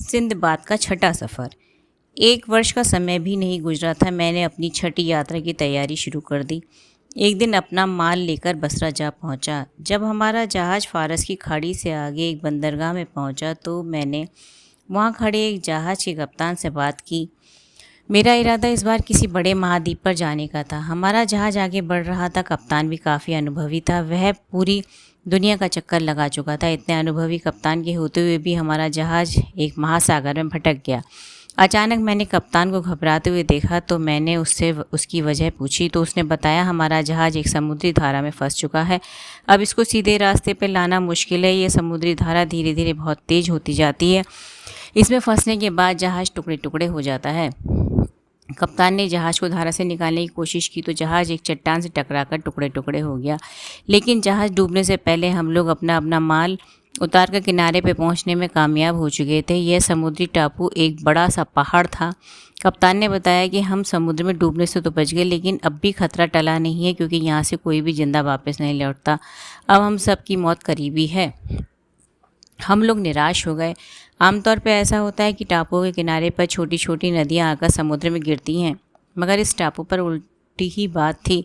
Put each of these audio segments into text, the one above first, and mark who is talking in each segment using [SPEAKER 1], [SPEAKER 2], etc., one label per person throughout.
[SPEAKER 1] Sinbad का छठा सफ़र। 1 वर्ष का समय भी नहीं गुजरा था, मैंने अपनी छठी यात्रा की तैयारी शुरू कर दी। एक दिन अपना माल लेकर बसरा जा पहुंचा। जब हमारा जहाज़ फारस की खाड़ी से आगे एक बंदरगाह में पहुंचा तो मैंने वहां खड़े एक जहाज़ के कप्तान से बात की। मेरा इरादा इस बार किसी बड़े महाद्वीप पर जाने का था। हमारा जहाज़ आगे बढ़ रहा था। कप्तान भी काफ़ी अनुभवी था, वह पूरी दुनिया का चक्कर लगा चुका था। इतने अनुभवी कप्तान के होते हुए भी हमारा जहाज़ एक महासागर में भटक गया। अचानक मैंने कप्तान को घबराते हुए देखा तो मैंने उससे उसकी वजह पूछी तो उसने बताया, हमारा जहाज़ एक समुद्री धारा में फंस चुका है। अब इसको सीधे रास्ते पर लाना मुश्किल है। ये समुद्री धारा धीरे धीरे बहुत तेज़ होती जाती है। इसमें फंसने के बाद जहाज़ टुकड़े टुकड़े हो जाता है। कप्तान ने जहाज़ को धारा से निकालने की कोशिश की तो जहाज़ एक चट्टान से टकराकर टुकड़े टुकड़े हो गया। लेकिन जहाज़ डूबने से पहले हम लोग अपना अपना माल उतार कर किनारे पे पहुंचने में कामयाब हो चुके थे। यह समुद्री टापू एक बड़ा सा पहाड़ था। कप्तान ने बताया कि हम समुद्र में डूबने से तो बच गए, लेकिन अब भी खतरा टला नहीं है, क्योंकि यहाँ से कोई भी जिंदा वापस नहीं लौटता। अब हम सब की मौत करीबी है। हम लोग निराश हो गए। आमतौर पर ऐसा होता है कि टापुओं के किनारे पर छोटी छोटी नदियाँ आकर समुद्र में गिरती हैं, मगर इस टापू पर उल्टी ही बात थी।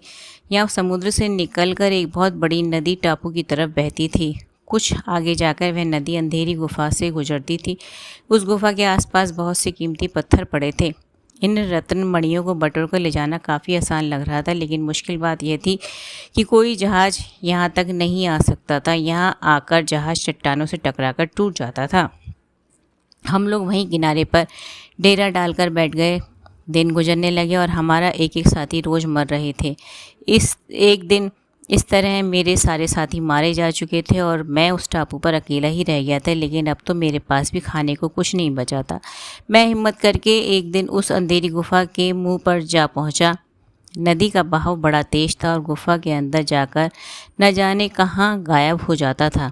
[SPEAKER 1] यहाँ समुद्र से निकलकर एक बहुत बड़ी नदी टापू की तरफ बहती थी। कुछ आगे जाकर वह नदी अंधेरी गुफा से गुजरती थी। उस गुफा के आसपास बहुत से कीमती पत्थर पड़े थे। इन रत्न मणियों को बटोर कर ले जाना काफ़ी आसान लग रहा था, लेकिन मुश्किल बात यह थी कि कोई जहाज़ यहाँ तक नहीं आ सकता था। यहाँ आकर जहाज़ चट्टानों से टकराकर टूट जाता था। हम लोग वहीं किनारे पर डेरा डालकर बैठ गए। दिन गुजरने लगे और हमारा एक एक साथी रोज़ मर रहे थे। इस एक दिन इस तरह मेरे सारे साथी मारे जा चुके थे और मैं उस टापू पर अकेला ही रह गया था। लेकिन अब तो मेरे पास भी खाने को कुछ नहीं बचा था। मैं हिम्मत करके एक दिन उस अंधेरी गुफा के मुंह पर जा पहुंचा। नदी का बहाव बड़ा तेज था और गुफा के अंदर जाकर न जाने कहाँ गायब हो जाता था।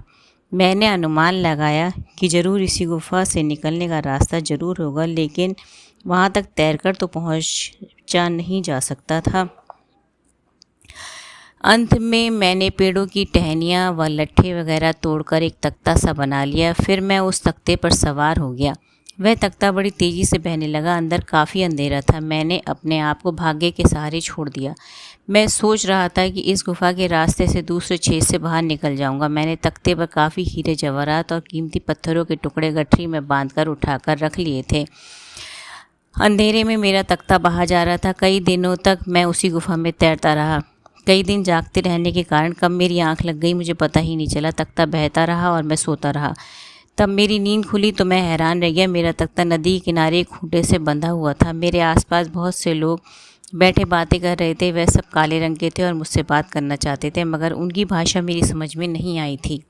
[SPEAKER 1] मैंने अनुमान लगाया कि ज़रूर इसी गुफा से निकलने का रास्ता ज़रूर होगा, लेकिन वहाँ तक तैरकर तो पहुँचा नहीं जा सकता था। अंत में मैंने पेड़ों की टहनियाँ व लट्ठे वगैरह तोड़कर एक तख्ता सा बना लिया। फिर मैं उस तख्ते पर सवार हो गया। वह तख्ता बड़ी तेज़ी से बहने लगा। अंदर काफ़ी अंधेरा था। मैंने अपने आप को भाग्य के सहारे छोड़ दिया। मैं सोच रहा था कि इस गुफा के रास्ते से दूसरे छेद से बाहर निकल जाऊंगा। मैंने तख्ते पर काफ़ी हीरे जवाहरात और कीमती पत्थरों के टुकड़े गठरी में बांधकर उठाकर रख लिए थे। अंधेरे में मेरा तख्ता बहा जा रहा था। कई दिनों तक मैं उसी गुफा में तैरता रहा। कई दिन जागते रहने के कारण कब मेरी आंख लग गई मुझे पता ही नहीं चला। तख्ता बहता रहा और मैं सोता रहा। तब मेरी नींद खुली तो मैं हैरान रह गया। मेरा तख्ता नदी के किनारे एक खूंटे से बंधा हुआ था। मेरे आसपास बहुत से लोग बैठे बातें कर रहे थे। वह सब काले रंग के थे और मुझसे बात करना चाहते थे, मगर उनकी भाषा मेरी समझ में नहीं आई थी।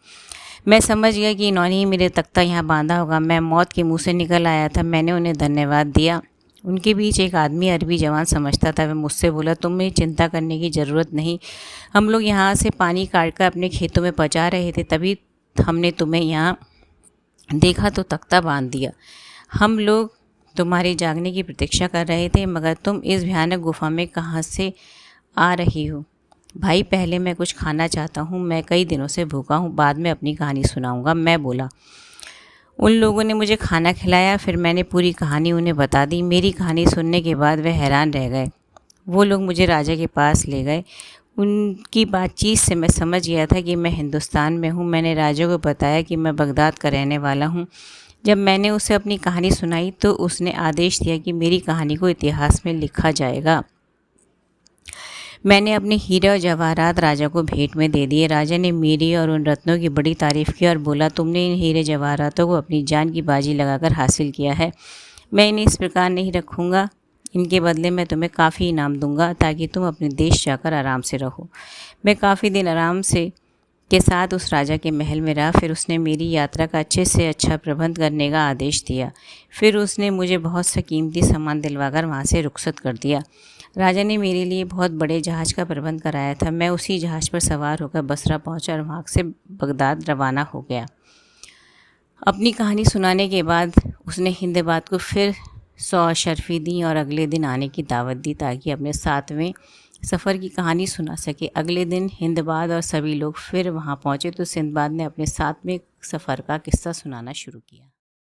[SPEAKER 1] मैं समझ गया कि इन्होंने ही मेरे तख्ता यहाँ बांधा होगा। मैं मौत के मुँह से निकल आया था। मैंने उन्हें धन्यवाद दिया। उनके बीच एक आदमी अरबी जवान समझता था। वह मुझसे बोला, तुम्हें चिंता करने की ज़रूरत नहीं। हम लोग यहाँ से पानी काट कर अपने खेतों में पहुँचा रहे थे, तभी हमने तुम्हें यहाँ देखा तो तख्ता बांध दिया। हम लोग तुम्हारे जागने की प्रतीक्षा कर रहे थे, मगर तुम इस भयानक गुफा में कहाँ से आ रही हो? भाई, पहले मैं कुछ खाना चाहता हूँ। मैं कई दिनों से भूखा हूँ। बाद में अपनी कहानी सुनाऊँगा, मैं बोला। उन लोगों ने मुझे खाना खिलाया। फिर मैंने पूरी कहानी उन्हें बता दी। मेरी कहानी सुनने के बाद वे हैरान रह गए। वो लोग मुझे राजा के पास ले गए। उनकी बातचीत से मैं समझ गया था कि मैं हिंदुस्तान में हूँ। मैंने राजा को बताया कि मैं बगदाद का रहने वाला हूँ। जब मैंने उसे अपनी कहानी सुनाई तो उसने आदेश दिया कि मेरी कहानी को इतिहास में लिखा जाएगा। मैंने अपने हीरे और जवाहरात राजा को भेंट में दे दिए। राजा ने मेरी और उन रत्नों की बड़ी तारीफ़ की और बोला, तुमने इन हीरे जवाहरातों को अपनी जान की बाजी लगाकर हासिल किया है। मैं इन्हें इस प्रकार नहीं रखूँगा। इनके बदले मैं तुम्हें काफ़ी इनाम दूंगा ताकि तुम अपने देश जाकर आराम से रहो। मैं काफ़ी दिन आराम से के साथ उस राजा के महल में रहा। फिर उसने मेरी यात्रा का अच्छे से अच्छा प्रबंध करने का आदेश दिया। फिर उसने मुझे बहुत सा कीमती सामान दिलवाकर वहाँ से रुखसत कर दिया। राजा ने मेरे लिए बहुत बड़े जहाज़ का प्रबंध कराया था। मैं उसी जहाज़ पर सवार होकर बसरा पहुँचा और वहाँ से बगदाद रवाना हो गया। अपनी कहानी सुनाने के बाद उसने हिंदबाद को फिर 100 अशर्फ़ी दी और अगले दिन आने की दावत दी ताकि अपने 7वें सफ़र की कहानी सुना सके। अगले दिन हिंदबाद और सभी लोग फिर वहाँ पहुँचे तो सिंदबाद ने अपने 7वें सफ़र का किस्सा सुनाना शुरू किया।